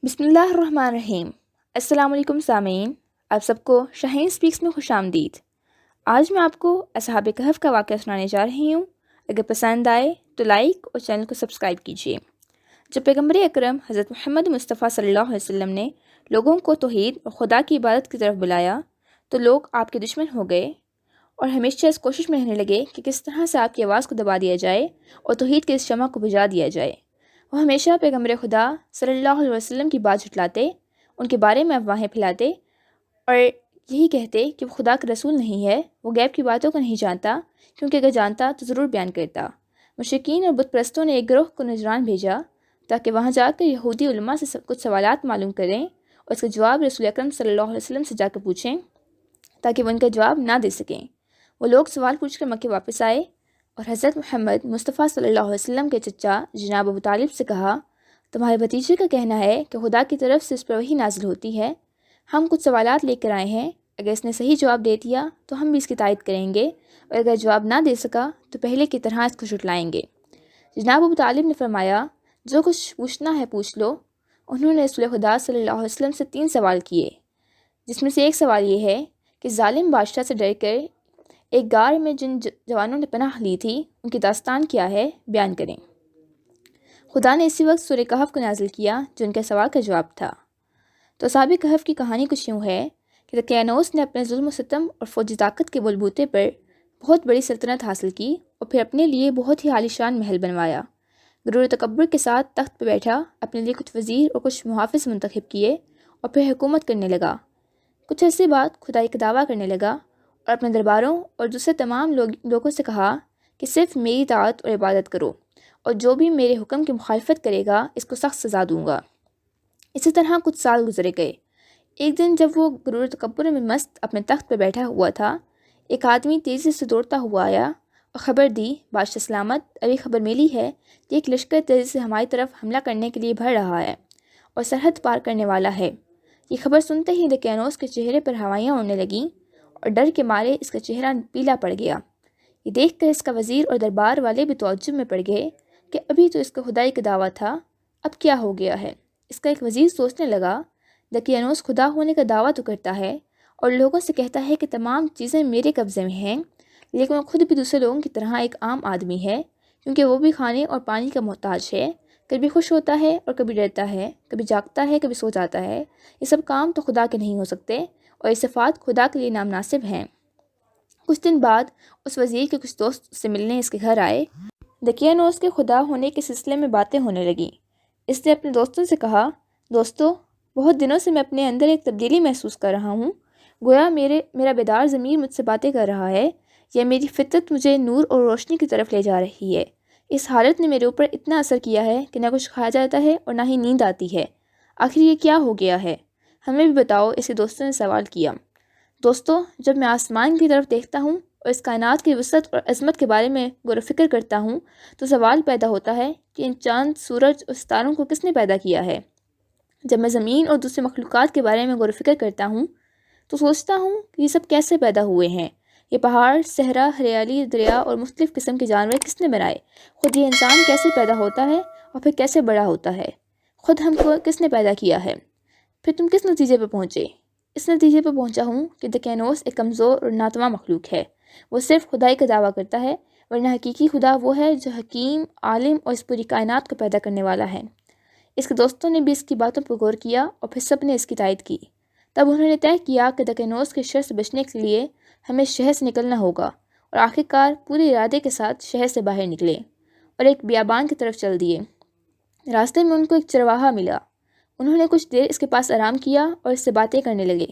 بسم اللہ الرحمن الرحیم۔ السلام علیکم سامعین، آپ سب کو شاہین اسپیکس میں خوش آمدید۔ آج میں آپ کو اصحاب کہف کا واقعہ سنانے جا رہی ہوں۔ اگر پسند آئے تو لائک اور چینل کو سبسکرائب کیجیے۔ جب پیغمبر اکرم حضرت محمد مصطفیٰ صلی اللہ علیہ وسلم نے لوگوں کو توحید اور خدا کی عبادت کی طرف بلایا تو لوگ آپ کے دشمن ہو گئے اور ہمیشہ اس کوشش میں رہنے لگے کہ کس طرح سے آپ کی آواز کو دبا دیا جائے اور توحید کے اس شمع کو بجھا دیا جائے۔ وہ ہمیشہ پیغمبر خدا صلی اللہ علیہ وسلم کی بات جھٹلاتے، ان کے بارے میں افواہیں پھیلاتے اور یہی کہتے کہ وہ خدا کا رسول نہیں ہے، وہ غیب کی باتوں کو نہیں جانتا، کیونکہ اگر جانتا تو ضرور بیان کرتا۔ مشرکین اور بت پرستوں نے ایک گروہ کو نجران بھیجا تاکہ وہاں جا کر یہودی علماء سے کچھ سوالات معلوم کریں اور اس کا جواب رسول اکرم صلی اللہ علیہ وسلم سے جا کر پوچھیں تاکہ وہ ان کا جواب نہ دے سکیں۔ وہ لوگ سوال پوچھ کر مکے واپس آئے اور حضرت محمد مصطفیٰ صلی اللہ علیہ وسلم کے چچا جناب ابو طالب سے کہا، تمہارے بھتیجے کا کہنا ہے کہ خدا کی طرف سے اس پر وحی نازل ہوتی ہے۔ ہم کچھ سوالات لے کر آئے ہیں، اگر اس نے صحیح جواب دے دیا تو ہم بھی اس کی تائید کریں گے، اور اگر جواب نہ دے سکا تو پہلے کی طرح اس کو جھٹلائیں گے۔ جناب ابو طالب نے فرمایا، جو کچھ پوچھنا ہے پوچھ لو۔ انہوں نے رسول خدا صلی اللہ علیہ وسلم سے 3 سوال کیے، جس میں سے ایک سوال یہ ہے کہ ظالم بادشاہ سے ڈر کر ایک غار میں جن جوانوں نے پناہ لی تھی ان کی داستان کیا ہے، بیان کریں۔ خدا نے اسی وقت سورہ کہف کو نازل کیا جو ان کے سوال کا جواب تھا۔ تو اصحاب کہف کی کہانی کچھ یوں ہے کہ دقیانوس نے اپنے ظلم و ستم اور فوجی طاقت کے بلبوتے پر بہت بڑی سلطنت حاصل کی اور پھر اپنے لیے بہت ہی عالیشان محل بنوایا۔ غرور و تکبر کے ساتھ تخت پہ بیٹھا، اپنے لیے کچھ وزیر اور کچھ محافظ منتخب کیے اور پھر حکومت کرنے لگا۔ کچھ عرصے بعد خدائی کا دعویٰ کرنے لگا اور اپنے درباروں اور دوسرے تمام لوگوں سے کہا کہ صرف میری اطاعت اور عبادت کرو، اور جو بھی میرے حکم کی مخالفت کرے گا اس کو سخت سزا دوں گا۔ اسی طرح کچھ سال گزرے گئے۔ ایک دن جب وہ غرور و تکبر میں مست اپنے تخت پہ بیٹھا ہوا تھا، ایک آدمی تیزی سے دوڑتا ہوا آیا اور خبر دی، بادشاہ سلامت، ابھی خبر ملی ہے کہ ایک لشکر تیزی سے ہماری طرف حملہ کرنے کے لیے بڑھ رہا ہے اور سرحد پار کرنے والا ہے۔ یہ خبر سنتے ہی دقیانوس کے چہرے پر ہوائیاں اڑنے لگیں اور ڈر کے مارے اس کا چہرہ پیلا پڑ گیا۔ یہ دیکھ کر اس کا وزیر اور دربار والے بھی تعجب میں پڑ گئے کہ ابھی تو اس کا خدائی کا دعویٰ تھا، اب کیا ہو گیا ہے۔ اس کا ایک وزیر سوچنے لگا، دقیانوس خدا ہونے کا دعویٰ تو کرتا ہے اور لوگوں سے کہتا ہے کہ تمام چیزیں میرے قبضے میں ہیں، لیکن وہ خود بھی دوسرے لوگوں کی طرح ایک عام آدمی ہے، کیونکہ وہ بھی کھانے اور پانی کا محتاج ہے، کبھی خوش ہوتا ہے اور کبھی ڈرتا ہے، کبھی جاگتا ہے کبھی سو جاتا ہے۔ یہ سب کام تو خدا کے نہیں ہو سکتے اور یہ صفات خدا کے لیے نامناسب ہیں۔ کچھ دن بعد اس وزیر کے کچھ دوست اس سے ملنے اس کے گھر آئے۔ دقیانوس کے خدا ہونے کے سلسلے میں باتیں ہونے لگیں۔ اس نے اپنے دوستوں سے کہا، دوستو، بہت دنوں سے میں اپنے اندر ایک تبدیلی محسوس کر رہا ہوں، گویا میرا بیدار ضمیر مجھ سے باتیں کر رہا ہے، یا میری فطرت مجھے نور اور روشنی کی طرف لے جا رہی ہے۔ اس حالت نے میرے اوپر اتنا اثر کیا ہے کہ نہ کچھ کھایا جاتا ہے اور نہ ہی نیند آتی ہے۔ آخر یہ کیا ہو گیا ہے؟ ہمیں بھی بتاؤ، اس کے دوستوں نے سوال کیا۔ دوستو، جب میں آسمان کی طرف دیکھتا ہوں اور اس کائنات کی وسعت اور عظمت کے بارے میں غور و فکر کرتا ہوں تو سوال پیدا ہوتا ہے کہ ان چاند، سورج اور ستاروں کو کس نے پیدا کیا ہے۔ جب میں زمین اور دوسرے مخلوقات کے بارے میں غور و فکر کرتا ہوں تو سوچتا ہوں کہ یہ سب کیسے پیدا ہوئے ہیں۔ یہ پہاڑ، صحرا، ہریالی، دریا اور مختلف قسم کے جانور کس نے بنائے؟ خود یہ انسان کیسے پیدا ہوتا ہے اور پھر کیسے بڑا ہوتا ہے؟ خود ہم کو کس نے پیدا کیا ہے؟ پھر تم کس نتیجے پہ پہنچے؟ اس نتیجے پہ پہنچا ہوں کہ دقیانوس ایک کمزور اور ناتواں مخلوق ہے۔ وہ صرف خدائی کا دعویٰ کرتا ہے، ورنہ حقیقی خدا وہ ہے جو حکیم، عالم اور اس پوری کائنات کو پیدا کرنے والا ہے۔ اس کے دوستوں نے بھی اس کی باتوں پر غور کیا اور پھر سب نے اس کی تائید کی۔ تب انہوں نے طے کیا کہ دقیانوس کے شر سے بچنے کے لیے ہمیں شہر سے نکلنا ہوگا، اور آخرکار پورے ارادے کے ساتھ شہر سے باہر نکلے اور ایک بیابان کی طرف چل دیے۔ راستے میں ان کو ایک چرواہا ملا۔ انہوں نے کچھ دیر اس کے پاس آرام کیا اور اس سے باتیں کرنے لگے۔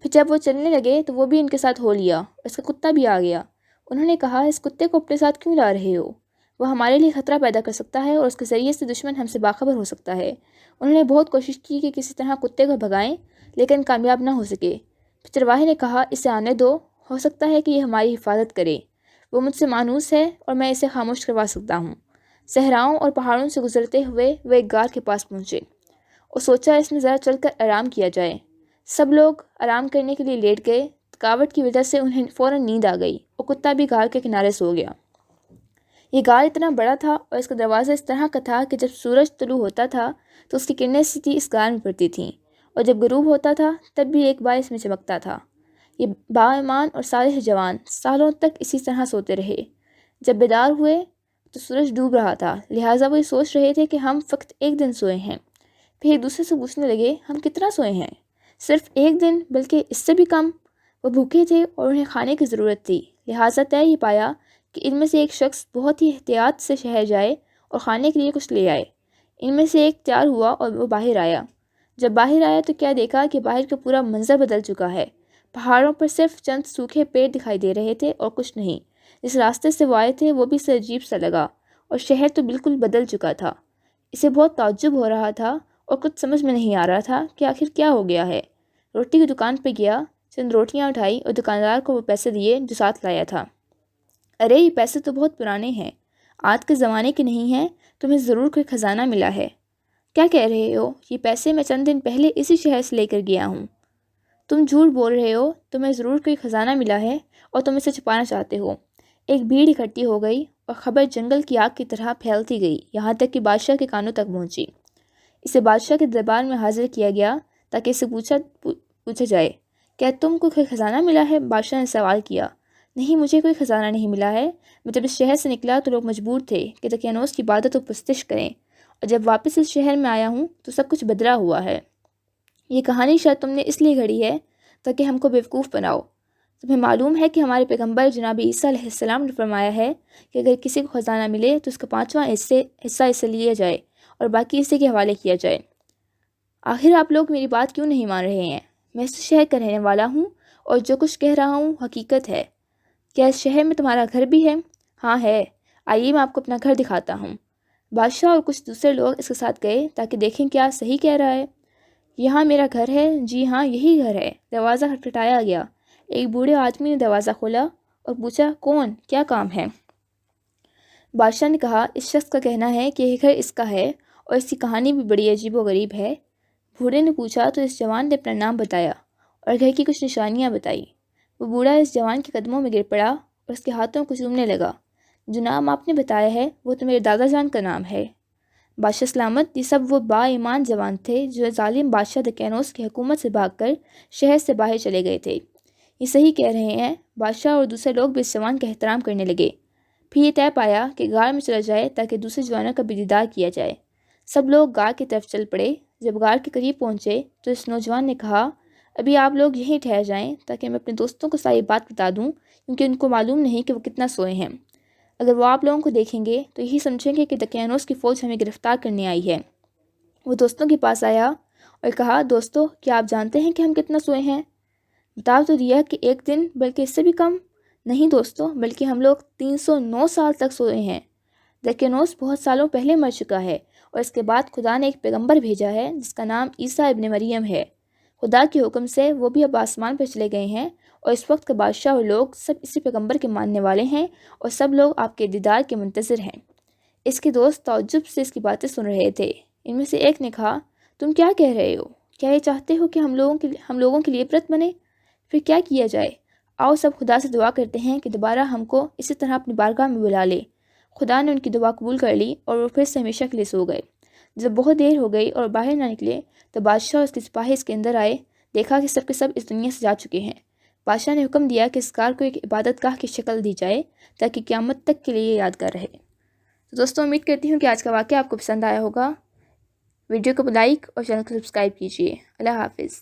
پھر جب وہ چلنے لگے تو وہ بھی ان کے ساتھ ہو لیا اور اس کا کتا بھی آ گیا۔ انہوں نے کہا، اس کتے کو اپنے ساتھ کیوں لا رہے ہو؟ وہ ہمارے لیے خطرہ پیدا کر سکتا ہے اور اس کے ذریعے سے دشمن ہم سے باخبر ہو سکتا ہے۔ انہوں نے بہت کوشش کی کہ کسی طرح کتے کو بھگائیں، لیکن کامیاب نہ ہو سکے۔ پھر چرواہے نے کہا، اسے آنے دو، ہو سکتا ہے کہ یہ ہماری حفاظت کرے۔ وہ مجھ سے مانوس ہے اور میں اسے خاموش کروا سکتا ہوں۔ صحراؤں اور پہاڑوں سے گزرتے ہوئے وہ ایک غار کے پاس پہنچے اور سوچا اس میں ذرا چل کر آرام کیا جائے۔ سب لوگ آرام کرنے کے لیے لیٹ گئے۔ تھکاوٹ کی وجہ سے انہیں فوراً نیند آ گئی اور کتا بھی غار کے کنارے سو گیا۔ یہ غار اتنا بڑا تھا اور اس کا دروازہ اس طرح کا تھا کہ جب سورج طلوع ہوتا تھا تو اس کی کرنیں سیدھی اس غار میں پڑتی تھیں، اور جب غروب ہوتا تھا تب بھی ایک بار اس میں چمکتا تھا۔ یہ باایمان اور صالح جوان سالوں تک اسی طرح سوتے رہے۔ جب بیدار ہوئے تو سورج ڈوب رہا تھا، لہٰذا وہ یہ سوچ رہے تھے کہ ہم فقط ایک دن سوئے ہیں۔ پھر ایک دوسرے سے پوچھنے لگے، ہم کتنا سوئے ہیں؟ صرف ایک دن، بلکہ اس سے بھی کم۔ وہ بھوکے تھے اور انہیں کھانے کی ضرورت تھی، لہٰذا طے ہی پایا کہ ان میں سے ایک شخص بہت ہی احتیاط سے شہر جائے اور کھانے کے لیے کچھ لے آئے۔ ان میں سے ایک تیار ہوا اور وہ باہر آیا۔ جب باہر آیا تو کیا دیکھا کہ باہر کا پورا منظر بدل چکا ہے۔ پہاڑوں پر صرف چند سوکھے پیڑ دکھائی دے رہے تھے اور کچھ نہیں۔ جس راستے سے وہ آئے تھے وہ بھی اسے عجیب سا لگا، اور شہر تو بالکل بدل چکا تھا۔ اسے بہت تعجب ہو رہا تھا اور کچھ سمجھ میں نہیں آ رہا تھا کہ آخر کیا ہو گیا ہے۔ روٹی کی دکان پہ گیا، چند روٹیاں اٹھائی اور دکاندار کو وہ پیسے دیے جو ساتھ لایا تھا۔ ارے یہ پیسے تو بہت پرانے ہیں، آج کے زمانے کے نہیں ہیں، تمہیں ضرور کوئی خزانہ ملا ہے۔ کیا کہہ رہے ہو؟ یہ پیسے میں چند دن پہلے اسی شہر سے لے کر گیا ہوں۔ تم جھوٹ بول رہے ہو، تمہیں ضرور کوئی خزانہ ملا ہے اور تم اسے چھپانا چاہتے ہو۔ ایک بھیڑ اکٹھی ہو گئی اور خبر جنگل کی آگ کی طرح پھیلتی گئی، یہاں تک کہ بادشاہ کے کانوں تک پہنچی۔ اسے بادشاہ کے دربار میں حاضر کیا گیا تاکہ اسے پوچھا جائے، کیا تم کو کوئی خزانہ ملا ہے؟ بادشاہ نے سوال کیا۔ نہیں، مجھے کوئی خزانہ نہیں ملا ہے۔ میں جب اس شہر سے نکلا تو لوگ مجبور تھے کہ دقیانوس کی عبادت و پرستش کریں، اور جب واپس اس شہر میں آیا ہوں تو سب کچھ بدلا ہوا ہے۔ یہ کہانی شاید تم نے اس لیے گھڑی ہے تاکہ ہم کو بیوقوف بناؤ۔ تمہیں معلوم ہے کہ ہمارے پیغمبر جناب عیسیٰ علیہ السلام نے فرمایا ہے کہ اگر کسی کو خزانہ ملے تو اس کا 5واں حصہ اسے لیا جائے اور باقی اسے کے حوالے کیا جائے۔ آخر آپ لوگ میری بات کیوں نہیں مان رہے ہیں؟ میں اس شہر کا رہنے والا ہوں اور جو کچھ کہہ رہا ہوں حقیقت ہے۔ کیا اس شہر میں تمہارا گھر بھی ہے؟ ہاں ہے، آئیے میں آپ کو اپنا گھر دکھاتا ہوں۔ بادشاہ اور کچھ دوسرے لوگ اس کے ساتھ گئے تاکہ دیکھیں کیا صحیح کہہ رہا ہے۔ یہاں میرا گھر ہے، جی ہاں یہی گھر ہے۔ دروازہ کھٹکھٹایا گیا۔ ایک بوڑھے آدمی نے دروازہ کھولا اور پوچھا، کون؟ کیا کام ہے؟ بادشاہ نے کہا، اس شخص کا کہنا ہے کہ یہ گھر اس کا ہے اور اس کی کہانی بھی بڑی عجیب و غریب ہے۔ بوڑھے نے پوچھا تو اس جوان نے اپنا نام بتایا اور گھر کی کچھ نشانیاں بتائی۔ وہ بوڑھا اس جوان کے قدموں میں گر پڑا اور اس کے ہاتھوں کو چومنے لگا۔ جو نام آپ نے بتایا ہے وہ تو میرے دادا جان کا نام ہے۔ بادشاہ سلامت، یہ سب وہ با ایمان جوان تھے جو ظالم بادشاہ دقیانوس کی حکومت سے بھاگ کر شہر سے باہر چلے گئے تھے۔ یہ صحیح کہہ رہے ہیں۔ بادشاہ اور دوسرے لوگ بھی اس جوان کا احترام کرنے لگے۔ پھر یہ طے پایا کہ غار میں چلا جائے تاکہ دوسرے جوانوں کا بھی دیدار کیا جائے۔ سب لوگ غار کی طرف چل پڑے۔ جب غار کے قریب پہنچے تو اس نوجوان نے کہا، ابھی آپ لوگ یہیں ٹھہر جائیں تاکہ میں اپنے دوستوں کو ساری بات بتا دوں، کیونکہ ان کو معلوم نہیں کہ وہ کتنا سوئے ہیں۔ اگر وہ آپ لوگوں کو دیکھیں گے تو یہی سمجھیں گے کہ دقیانوس کی فوج ہمیں گرفتار کرنے آئی ہے۔ وہ دوستوں کے پاس آیا اور کہا، دوستو، کیا آپ جانتے ہیں کہ ہم کتنا سوئے ہیں؟ بتا تو دیا کہ ایک دن، بلکہ اس سے بھی کم۔ نہیں دوستو، بلکہ ہم لوگ 309 سال تک سوئے ہیں۔ دقیانوس بہت سالوں پہلے مر چکا ہے اور اس کے بعد خدا نے ایک پیغمبر بھیجا ہے جس کا نام عیسیٰ ابن مریم ہے۔ خدا کے حکم سے وہ بھی اب آسمان پر چلے گئے ہیں، اور اس وقت کا بادشاہ اور لوگ سب اسی پیغمبر کے ماننے والے ہیں اور سب لوگ آپ کے دیدار کے منتظر ہیں۔ اس کے دوست تعجب سے اس کی باتیں سن رہے تھے۔ ان میں سے ایک نے کہا، تم کیا کہہ رہے ہو؟ کیا یہ چاہتے ہو کہ ہم لوگوں کے لیے عبرت بنے؟ پھر کیا کیا جائے؟ آؤ سب خدا سے دعا کرتے ہیں کہ دوبارہ ہم کو اسی طرح اپنی بارگاہ میں بلا لے۔ خدا نے ان کی دعا قبول کر لی اور وہ پھر سے ہمیشہ کے لیے سو گئے۔ جب بہت دیر ہو گئی اور باہر نہ نکلے تو بادشاہ اور اس کے سپاہی اس کے اندر آئے، دیکھا کہ سب کے سب اس دنیا سے جا چکے ہیں۔ بادشاہ نے حکم دیا کہ اس غار کو ایک عبادت گاہ کی شکل دی جائے تاکہ قیامت تک کے لیے یادگار رہے۔ تو دوستوں، امید کرتی ہوں کہ آج کا واقعہ آپ کو پسند آیا ہوگا۔ ویڈیو کو لائک اور چینل کو سبسکرائب کیجیے۔ اللہ حافظ۔